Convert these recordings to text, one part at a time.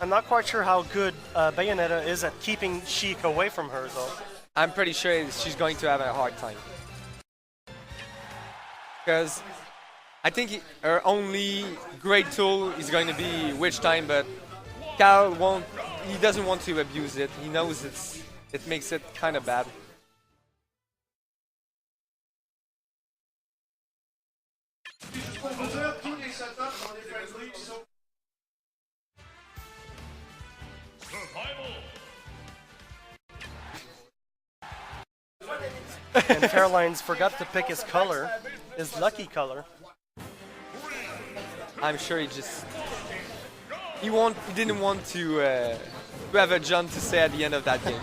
I'm not quite sure how good Bayonetta is at keeping Sheik away from her, though. I'm pretty sure she's going to have a hard time. Because I think her only great tool is going to be Witch Time, but Khal won't. He doesn't want to abuse it. He knows it makes it kind of bad. And Fairlines forgot to pick his color, his lucky color. I'm sure he didn't want to have a jump to say at the end of that game.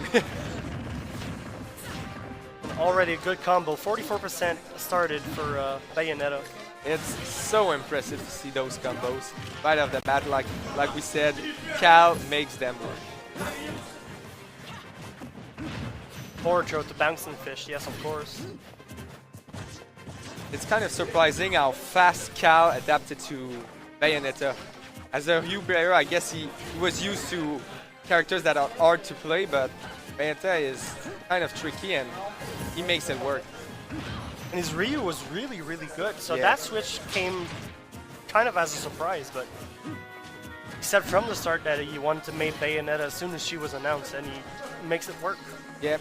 Already a good combo. 44% started for Bayonetta. It's so impressive to see those combos right off the bat. Like we said, Khal makes them work. Forward throw to bouncing fish, yes, of course. It's kind of surprising how fast Khal adapted to Bayonetta. As a new player, I guess he was used to characters that are hard to play, but Bayonetta is kind of tricky and he makes it work. And his Ryu was really, really good, so yeah. that switch came kind of as a surprise, but he said from the start that he wanted to make Bayonetta as soon as she was announced, and he makes it work. Yep.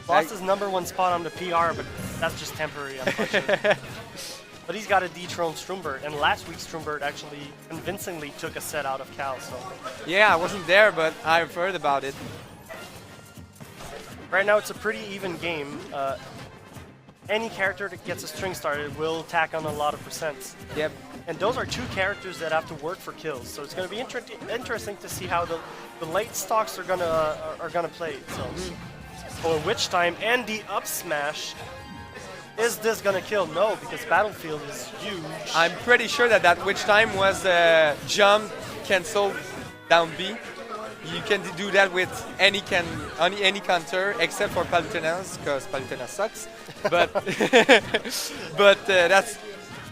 Lost his #1 spot on the PR, but that's just temporary, unfortunately. But he's got a dethroned Stroombird, and last week Stroombird actually convincingly took a set out of Khal, so... Yeah, I wasn't there, but I've heard about it. Right now it's a pretty even game. Any character that gets a string started will tack on a lot of percents. Yep. And those are two characters that have to work for kills, so it's going to be interesting to see how the late stocks are gonna play. So, for Witch Time and the up smash, is this gonna kill? No, because Battlefield is huge. I'm pretty sure that Witch Time was jump, cancel, down B. You can do that with any counter except for Palutena's, because Palutena sucks. But that's,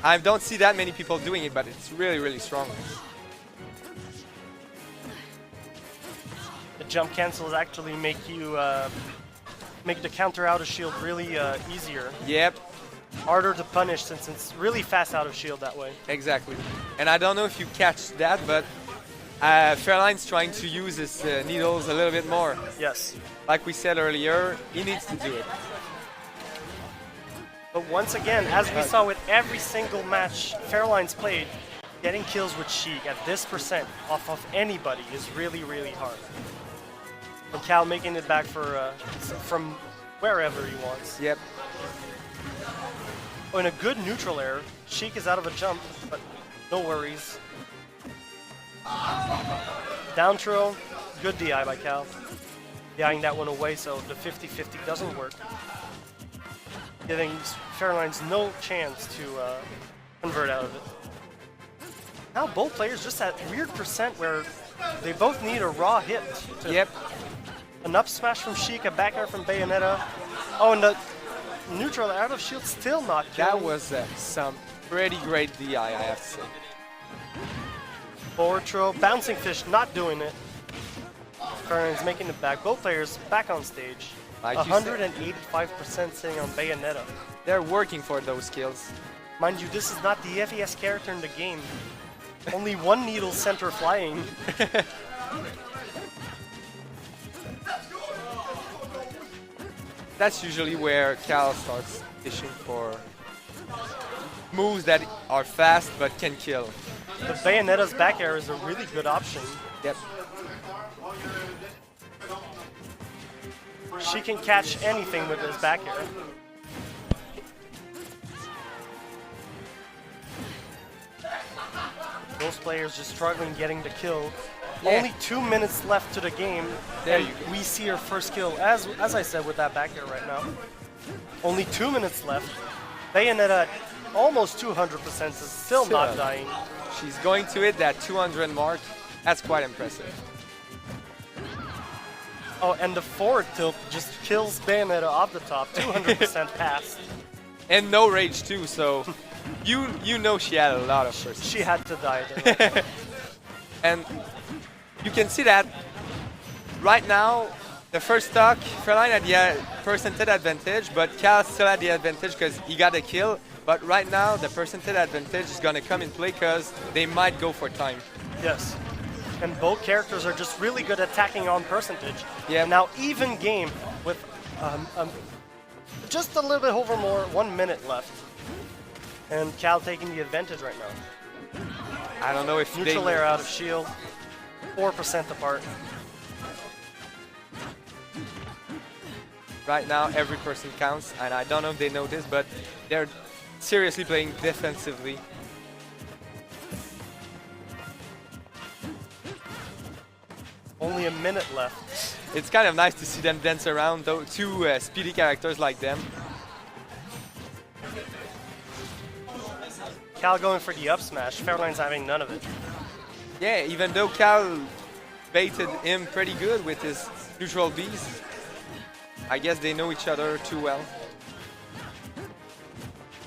I don't see that many people doing it, but it's really, really strong. The jump cancels actually make you make the counter out of shield really easier. Yep. Harder to punish since it's really fast out of shield that way. Exactly. And I don't know if you catch that, but Fairline's trying to use his needles a little bit more. Yes. Like we said earlier, he needs to do it. But once again, as we saw with every single match Fairlines played, getting kills with Sheik at this percent off of anybody is really, really hard. And Khal making it back for from wherever he wants. Yep. Oh, in a good neutral air, Sheik is out of a jump, but no worries. Down throw, good DI by Khal. DIing that one away, so the 50-50 doesn't work. Giving Fairlines no chance to convert out of it. Now both players just at weird percent where they both need a raw hit. Yep. An up smash from Sheik, a back air from Bayonetta. Oh, and the neutral out of shield still not killing. That was some pretty great DI, I have to say. Forward throw, bouncing fish, not doing it. Fairlines making it back. Both players back on stage. Like 185% sitting on Bayonetta. They're working for those kills. Mind you, this is not the FES character in the game. Only one needle center flying. That's usually where Khal starts fishing for moves that are fast but can kill. The Bayonetta's back air is a really good option. Yep. She can catch anything with his back air. Those players just struggling getting the kill. Yeah. Only 2 minutes left to the game, there and we see our first kill, as I said, with that back air right now. Only 2 minutes left. Bayonetta at almost 200% is still not dying. She's going to hit that 200 mark. That's quite impressive. Oh, and the forward tilt just kills Bayonetta off the top, 200% pass. And no rage too, so you know she had a lot of first. She had to die there. And you can see that right now, the first stock, Fairline had the percentage advantage, but Khal still had the advantage because he got a kill. But right now, the percentage advantage is going to come in play because they might go for time. Yes. And both characters are just really good at attacking on percentage. Yeah. And now even game with just a little bit over more, 1 minute left. And Khal taking the advantage right now. I don't know if Neutral air out of shield, 4% apart. Right now, every person counts, and I don't know if they know this, but they're seriously playing defensively. Only a minute left. It's kind of nice to see them dance around, though, two speedy characters like them. Khal going for the up smash, Fairlines having none of it. Yeah, even though Khal baited him pretty good with his neutral Bs, I guess they know each other too well.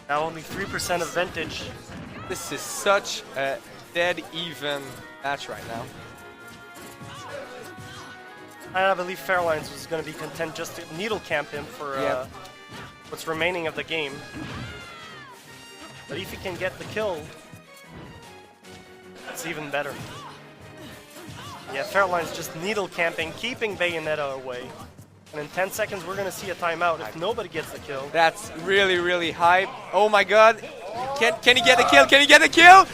Now only 3% advantage. This is such a dead even match right now. I believe Fairlines was going to be content just to needle camp him for what's remaining of the game. But if he can get the kill, it's even better. Yeah, Fairlines just needle camping, keeping Bayonetta away. And in 10 seconds, we're going to see a timeout if nobody gets the kill. That's really, really hype. Oh my god. Can he get the kill? Can he get the kill?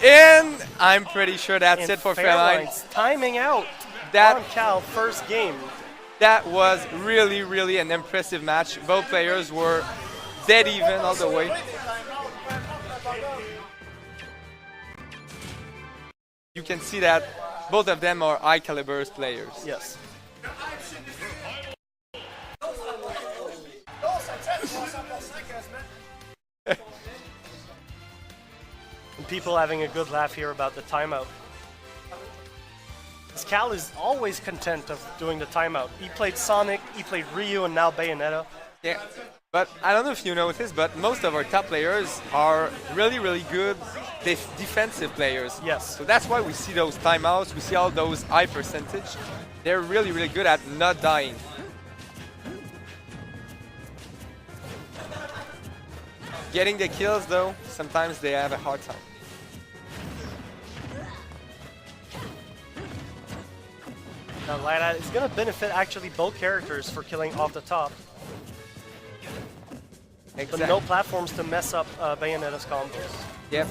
And I'm pretty sure that's it for Fairlines. Timing out That on Khal first game. That was really, really an impressive match. Both players were dead even all the way. You can see that both of them are high caliber players. Yes. And people having a good laugh here about the timeout. Khal is always content of doing the timeout. He played Sonic, he played Ryu, and now Bayonetta. Yeah, but I don't know if you noticed, but most of our top players are really, really good defensive players. Yes. So that's why we see those timeouts, we see all those high percentage. They're really, really good at not dying. Getting the kills, though, sometimes they have a hard time. Now, like that, it's going to benefit actually both characters for killing off the top. Exactly. But no platforms to mess up Bayonetta's combos. Yep.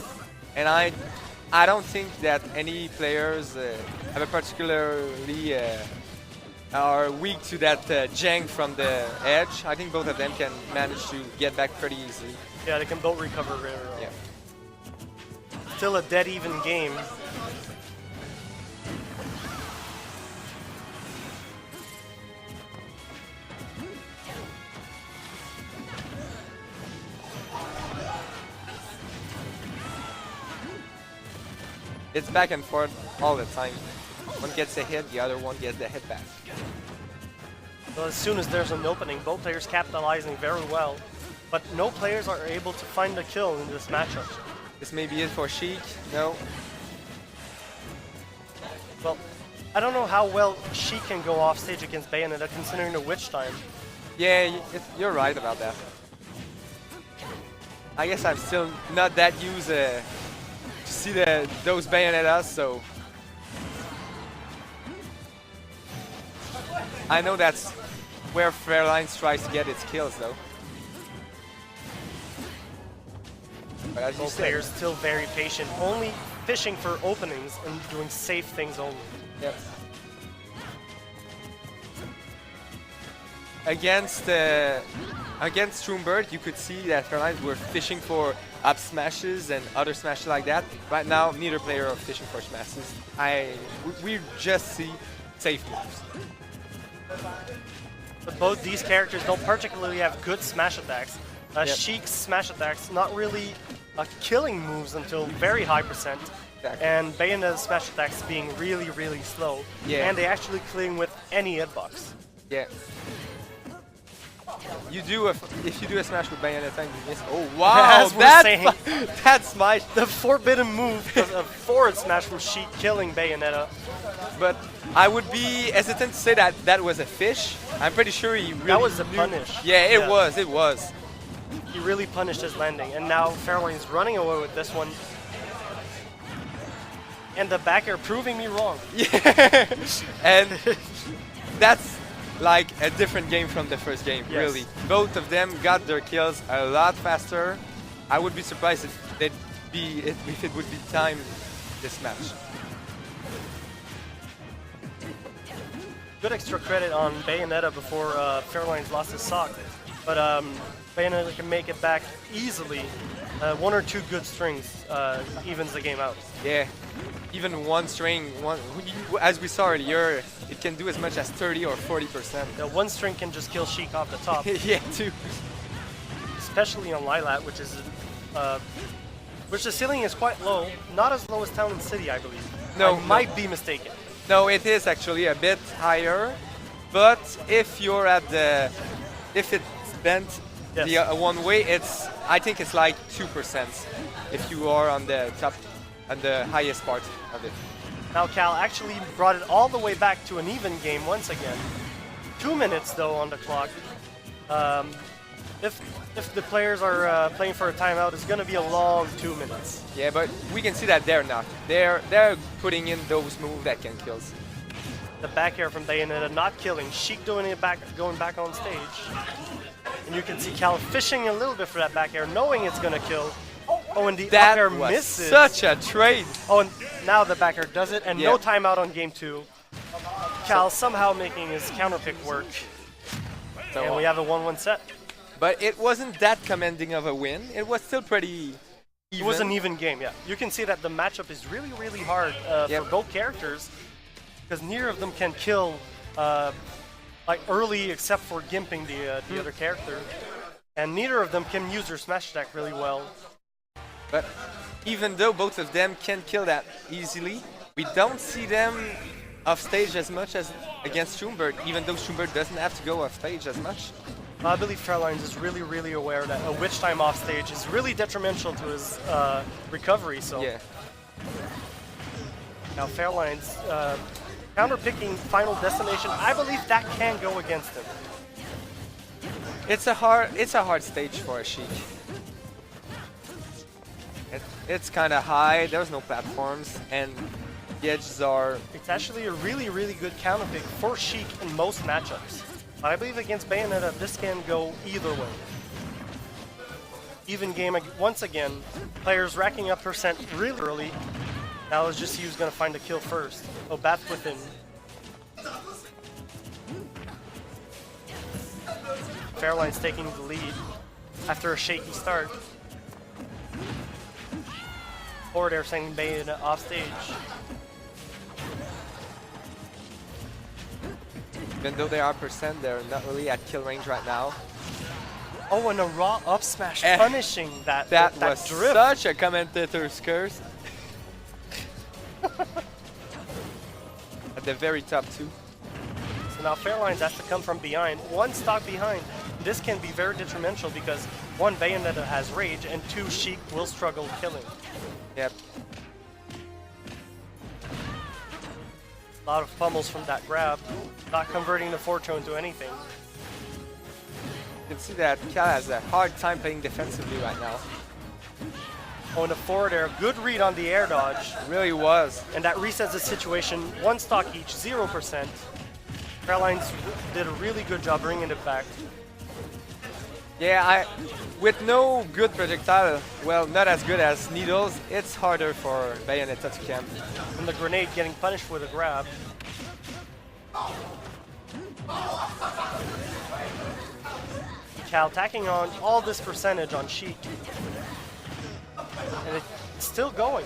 And I don't think that any players have a particularly are weak to that jank from the edge. I think both of them can manage to get back pretty easily. Yeah, they can both recover very well. Yeah. Still a dead even game. It's back and forth all the time. One gets a hit, the other one gets the hit back. Well, as soon as there's an opening, both players capitalizing very well. But no players are able to find a kill in this matchup. This may be it for Sheik. No. Well, I don't know how well Sheik can go off stage against Bayonetta considering the witch time. Yeah, you're right about that. I guess I'm still not that used to see those Bayonettas, so I know that's where Fairlines tries to get its kills, though. But as you Both said, players still very patient, only fishing for openings and doing safe things only. yep. Against Stroombird, you could see that Fairlines were fishing for up smashes and other smashes like that. Right now, neither player are fishing for smashes. We just see safe moves. But both these characters don't particularly have good smash attacks. Yep. Sheik's smash attacks not really killing moves until very high percent. Exactly. And Bayonetta's smash attacks being really, really slow. Yeah. And they actually clearing with any hitbox. Yeah. you do if you do a smash with Bayonetta and you miss. Oh wow, As we're saying. that's smash. The forbidden move, a forward smash from Sheik killing Bayonetta. But I would be hesitant to say that that was a fish. I'm pretty sure he really That was a knew. punish. Yeah, it Yeah. was. It was. He really punished his landing, and now Fairlines running away with this one. And the back air proving me wrong. Yeah, and that's like a different game from the first game. Yes. Really, both of them got their kills a lot faster. I would be surprised if it would be timed this match. Good extra credit on Bayonetta before Fairlines lost his sock, but Bayonetta can make it back easily. One or two good strings evens the game out. Yeah, even one string, as we saw earlier, it can do as much as 30 or 40%. Now, one string can just kill Sheik off the top, Yeah, too. especially on Lilat, which the ceiling is quite low, not as low as Town and City, I believe. No, I no. might be mistaken. No, it is actually a bit higher, but if you're at if it's bent Yes. the one way, I think it's like 2% if you are on the top, on the highest part of it. Now Khal actually brought it all the way back to an even game once again. 2 minutes though on the clock. If the players are playing for a timeout, it's going to be a long 2 minutes. Yeah, but we can see that they're not. They're putting in those moves that can kill. The back air from Bayonetta not killing. Sheik doing it going back on stage. And you can see Khal fishing a little bit for that back air, knowing it's going to kill. Oh, and the up air That was misses. such a trade. Oh, and now the back air does it, and Yeah. no timeout on game 2. Khal somehow making his counter pick work. And we have a 1-1 set. But it wasn't that commanding of a win. It was still pretty even. It was an even game, yeah. You can see that the matchup is really, really hard Yep. for both characters, because neither of them can kill like early, except for gimping the other character, and neither of them can use their smash attack really well. But even though both of them can kill that easily, we don't see them off stage as much as against Schumbert, even though Schumbert doesn't have to go off stage as much. I believe Fairlines is really, really aware that a witch time off stage is really detrimental to his recovery. So Yeah. now Fairlines counter picking Final Destination. I believe that can go against him. It's a hard stage for a Sheik. It's kind of high. There's no platforms, and the edges are. It's actually a really, really good counter pick for Sheik in most matchups. But I believe against Bayonetta, this can go either way. Even game once again. Players racking up percent really early. Now it's just who's going to find a kill first. Oh, Bath within. Fairlines taking the lead after a shaky start. Forward air sending Bayonetta off stage. Even though they are percent, they're not really at kill range right now. Oh, and a raw up smash Eh, punishing that was drift. such a commentator's curse. At the very top too. So now Fairlines has to come from behind. One stock behind. This can be very detrimental because one, Bayonetta has rage, and two, Sheik will struggle killing. Yep. A lot of pummels from that grab, not converting the fortune into anything. You can see that Khal has a hard time playing defensively right now. Oh, and the forward air, good read on the air dodge, It really was. and that resets the situation. One stock each, 0%. Fairlines did a really good job bringing it back. Yeah, with no good projectile, well, not as good as Needles, it's harder for Bayonetta to camp. And the grenade getting punished with a grab. Khal tacking on all this percentage on Sheik. And it's still going.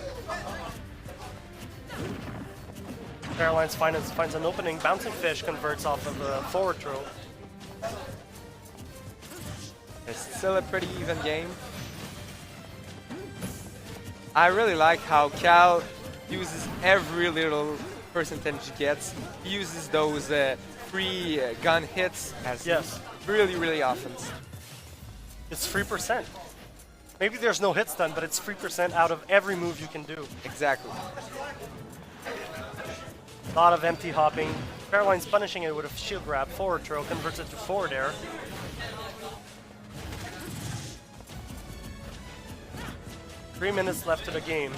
Fairlines finds an opening, bouncing fish converts off of a forward throw. It's still a pretty even game. I really like how Khal uses every little percentage he gets. He uses those free gun hits as Yes. really often. It's 3%. Maybe there's no hit stun, but it's 3% out of every move you can do. Exactly. A lot of empty hopping. Fairlines punishing it with a shield grab, forward throw, converts it to forward air. Three minutes left to the game.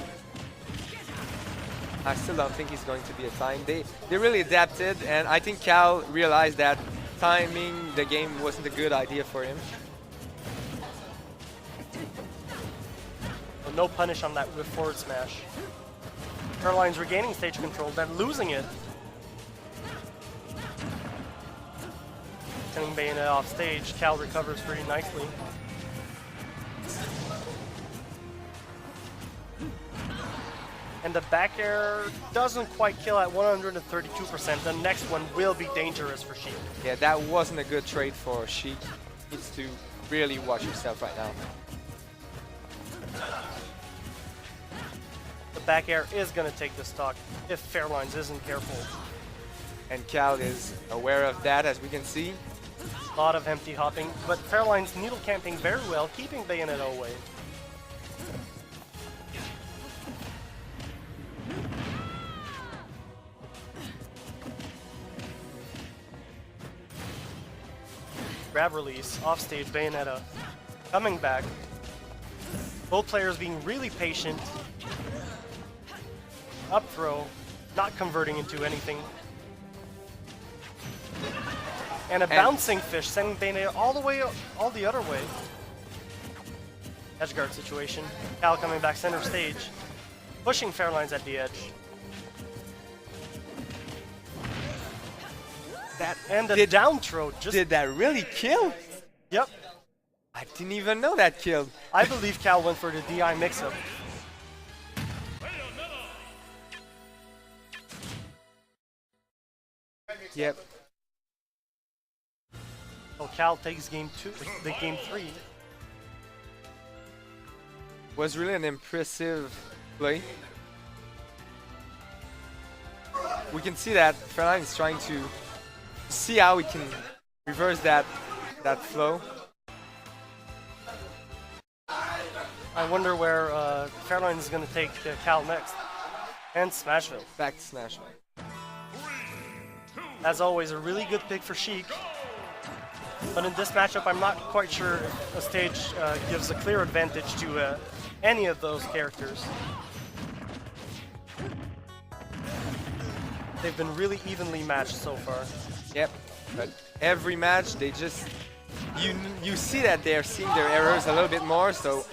I still don't think he's going to be a time. They really adapted, and I think Khal realized that timing the game wasn't a good idea for him. No punish on that with forward smash. Fairlines regaining stage control, then losing it. Sending Bayonetta off stage. Khal recovers pretty nicely. And the back air doesn't quite kill at 132%. The next one will be dangerous for Sheik. Yeah, that wasn't a good trade for Sheik. Needs to really watch himself right now. The back air is going to take the stock if Fairlines isn't careful. And Khal is aware of that, as we can see. A lot of empty hopping, but Fairlines needle camping very well, keeping Bayonetta away. Grab release, offstage, Bayonetta. Coming back. Both players being really patient. Up throw, not converting into anything. And a bouncing fish, sending Bayonetta all the other way. Edge guard situation. Khal coming back center stage. Pushing Fairlines at the edge. And the down throw just... Did that really kill? Yep. I didn't even know that killed. I believe Khal went for the DI mix-up. Yep. So Khal takes game 3. Was really an impressive play. We can see that Fairlines is trying to see how we can reverse that flow. I wonder where Fairlines is going to take Khal next. And Smashville. Back to Smashville. As always, a really good pick for Sheik. But in this matchup, I'm not quite sure if a stage gives a clear advantage to any of those characters. They've been really evenly matched so far. Yep, but every match they just you see that they're seeing their errors a little bit more, so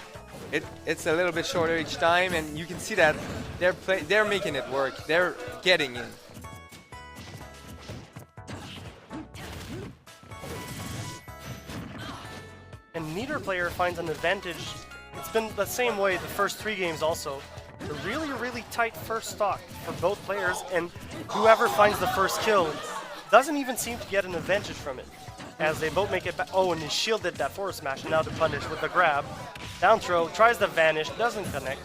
it's a little bit shorter each time, and you can see that they're making it work. They're getting in. And neither player finds an advantage. It's been the same way the first 3 games also. A really tight first stock for both players, and whoever finds the first kill doesn't even seem to get an advantage from it, as they both make it back. Oh, and he shielded that forward smash, and now to punish with the grab. Down throw, tries to vanish, doesn't connect.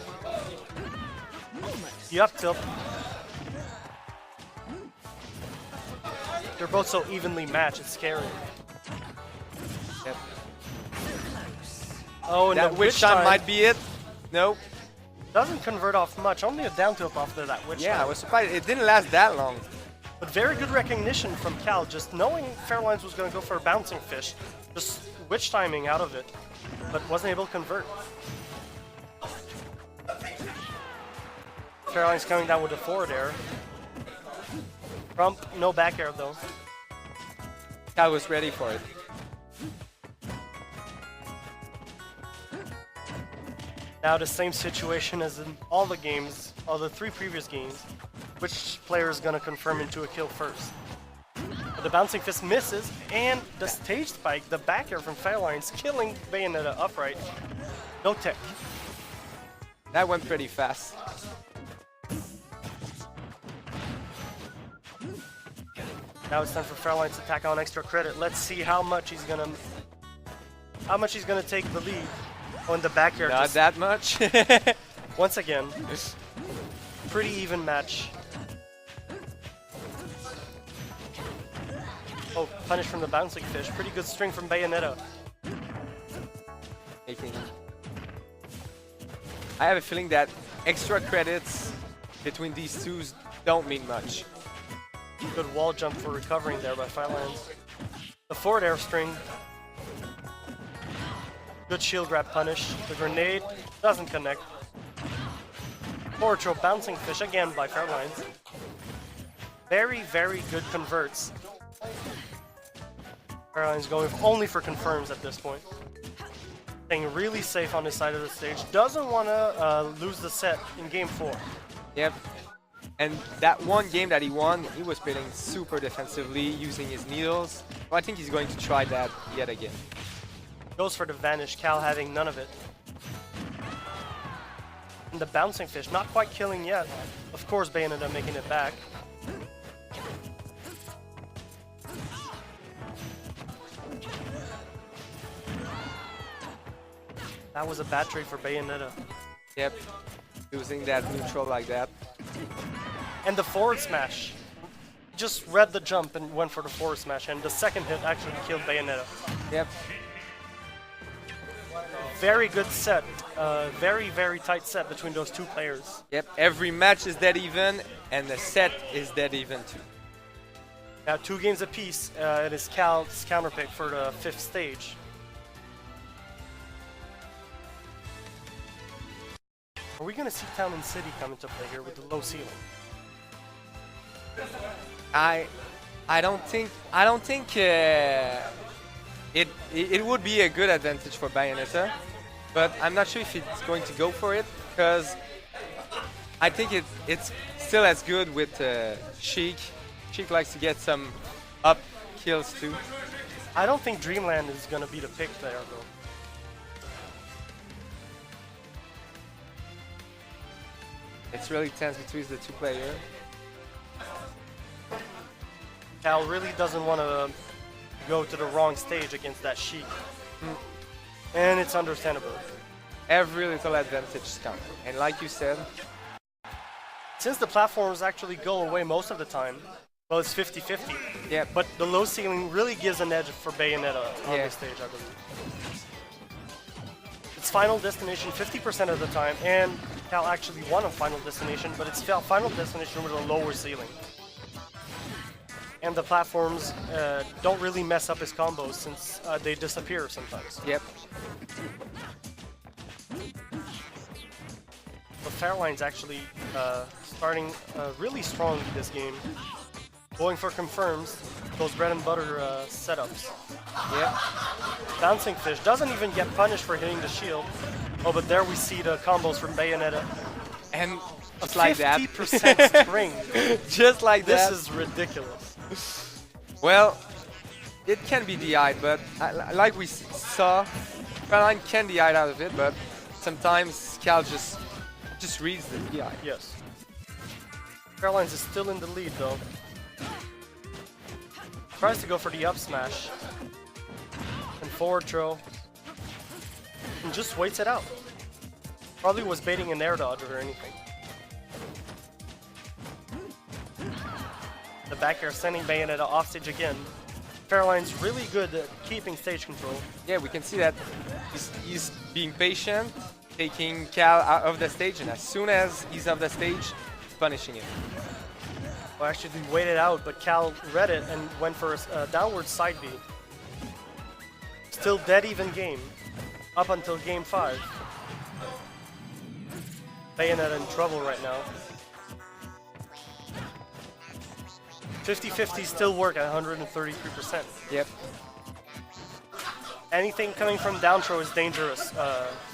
The up tilt. They're both so evenly matched, it's scary. Yep. Oh, and that witch time might be it. Nope. Doesn't convert off much, only a down tilt after that witch time. Yeah, I was surprised it didn't last that long. But very good recognition from Khal, just knowing Fairlines was going to go for a bouncing fish, just witch timing out of it, but wasn't able to convert. Fairlines coming down with a forward air. Rump, no back air though. Khal was ready for it. Now the same situation as in all the games, all the 3 previous games. Which player is going to confirm into a kill first? But the bouncing fist misses, and the stage spike, the back air from Fairlines, killing Bayonetta upright. No tech. That went pretty fast. Now it's time for Fairlines to tack on extra credit. Let's see how much he's gonna take the lead. Oh, and the back air. Not that much. Once again, pretty even match. Oh, punish from the bouncing fish. Pretty good string from Bayonetta. I have a feeling that extra credits between these two don't mean much. Good wall jump for recovering there by Fairlines. The forward air string. Good shield grab punish. The grenade doesn't connect. Forward throw bouncing fish again by Fairlines. Very, very good converts. Fairlines going only for confirms at this point. Staying really safe on his side of the stage. Doesn't want to lose the set in game 4. Yep. And that one game that he won, he was playing super defensively, using his needles. So I think he's going to try that yet again. Goes for the vanish, Khal having none of it. And the bouncing fish, not quite killing yet. Of course, Bayonetta making it back. That was a bad trade for Bayonetta. Yep, losing that neutral like that. And the forward smash. Just read the jump and went for the forward smash, and the second hit actually killed Bayonetta. Yep. Very good set. Very, very tight set between those two players. Yep, every match is dead even, and the set is dead even too. Now 2 games apiece. It is Khal's counterpick for the 5th stage. Are we going to see Town and City come into play here with the low ceiling? I don't think it would be a good advantage for Bayonetta, but I'm not sure if it's going to go for it, because I think it's still as good with Sheik. Sheik likes to get some up kills too. I don't think Dreamland is going to be the pick there though. It's really tense between the two players. Khal really doesn't want to go to the wrong stage against that Sheik. And it's understandable. Every little advantage counts. And like you said, since the platforms actually go away most of the time, well, it's 50-50. Yeah. But the low ceiling really gives an edge for Bayonetta on this stage, I believe. It's Final Destination 50% of the time, and Khal actually won a Final Destination, but it's Final Destination with a lower ceiling. And the platforms don't really mess up his combos since they disappear sometimes. Yep. But Fairlines actually starting really strong this game. Going for confirms, those bread and butter setups. Yep. Bouncing fish doesn't even get punished for hitting the shield. Oh, but there we see the combos from Bayonetta. And A just like that. 50% string. Just like that. This is ridiculous. Well, it can be DI'd, but like we saw, Fairline can DI out of it, but sometimes Khal just reads the DI. Yes. Fairlines is still in the lead though. Tries to go for the up smash. And forward throw. And just waits it out. Probably was baiting an air dodge or anything. The back air sending Bayonetta off stage again. Fairline's really good at keeping stage control. Yeah, we can see that he's being patient, taking Khal out of the stage, and as soon as he's off the stage, he's punishing him. Well, actually, he waited out, but Khal read it and went for a downward side B. Still dead even game, up until game 5. Bayonetta in trouble right now. 50-50 still work at 133%. Yep. Anything coming from down throw is dangerous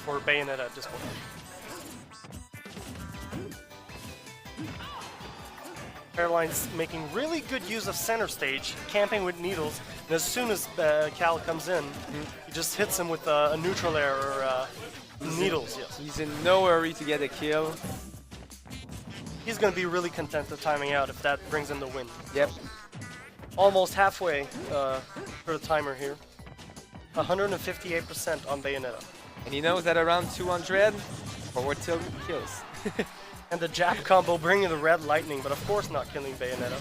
for Bayonetta at this point. Fairlines making really good use of center stage, camping with needles, and as soon as Khal comes in, he just hits him with a neutral air or needles. Yes. He's in no hurry to get a kill. He's going to be really content to timing out if that brings in the win. Yep. Almost halfway for the timer here. 158% on Bayonetta. And he knows that around 200, forward tilt kills. And the jab combo bringing the red lightning, but of course not killing Bayonetta.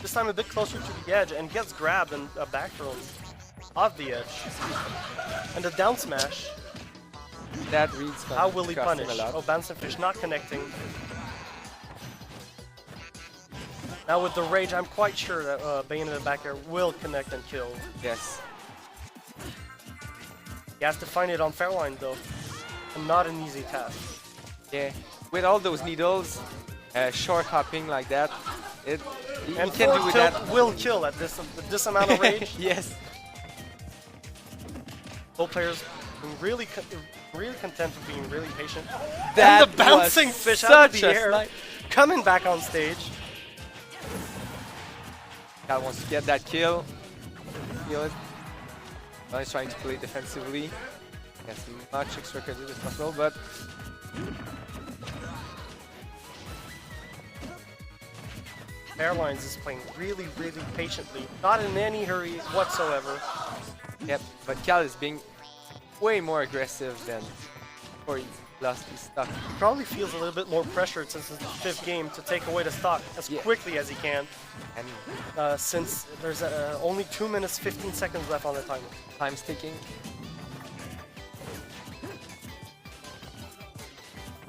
This time a bit closer to the edge and gets grabbed and back thrown off the edge. And the down smash. That reads. How will he punish? Oh, bouncing fish not connecting. Now with the rage, I'm quite sure that Bayonetta back air will connect and kill. Yes. He has to find it on Fairline though, and not an easy task. Yeah. With all those needles, short hopping like that, you And can do with that. will kill at this amount of rage. Yes. Both players really content with being really patient. That and the bouncing was fish out of the such a air, snipe. coming back on stage. Khal wants to get that kill. Feel it. Now he's trying to play defensively. As much extra credit as possible, but Fairlines is playing really patiently, not in any hurry whatsoever. yep. But Khal is being way more aggressive than before he lost his stock. Probably feels a little bit more pressured since it's the 5th game to take away the stock as quickly as he can. And Since there's only 2 minutes 15 seconds left on the timer. time's ticking.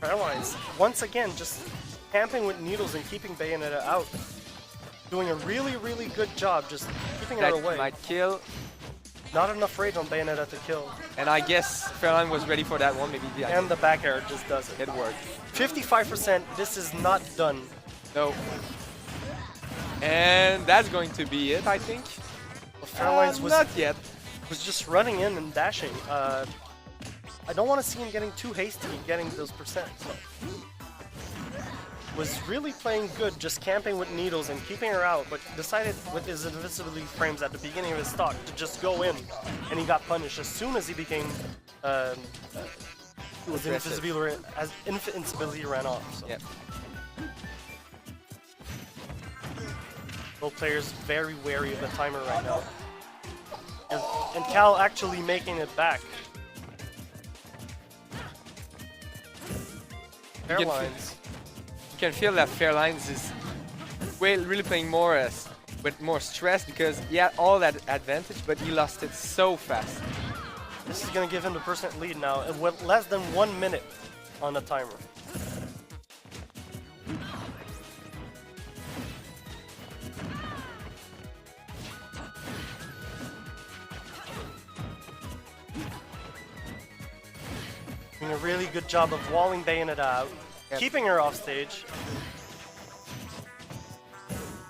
Fairlines, once again, just camping with needles and keeping Bayonetta out. Doing a really good job just keeping her That away. might kill. Not enough rage on Bayonetta to kill. And I guess Fairline was ready for that one. Maybe And the back air just does it. it worked. 55%, this is not done. No. And that's going to be it, I think. Fairlines Not yet. was just running in and dashing. I don't want to see him getting too hasty and getting those percent. So. Was really playing good, just camping with needles and keeping her out, but decided with his invisibility frames at the beginning of his stock to just go in, and he got punished as soon as he became his invincibility ran off. So. Yep. Both players very wary of the timer right now, and Khal actually making it back. Fairlines. You can feel that Fairlines is really playing more with more stress because he had all that advantage, but he lost it so fast. This is going to give him the percent lead now, and with less than 1 minute on the timer. Doing a really good job of walling Bayonetta out, keeping her off stage,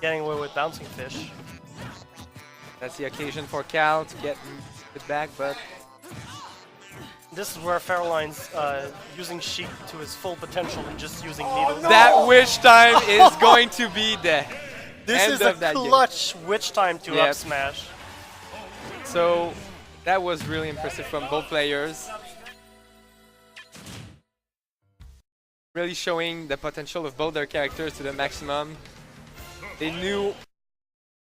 getting away with bouncing fish. That's the occasion for Khal to get it back, but this is where Fairlines using Sheik to his full potential and just using needles. that witch time is going to be the This end is of a that game. clutch witch time to up smash. So that was really impressive from both players. Really showing the potential of both their characters to the maximum. They knew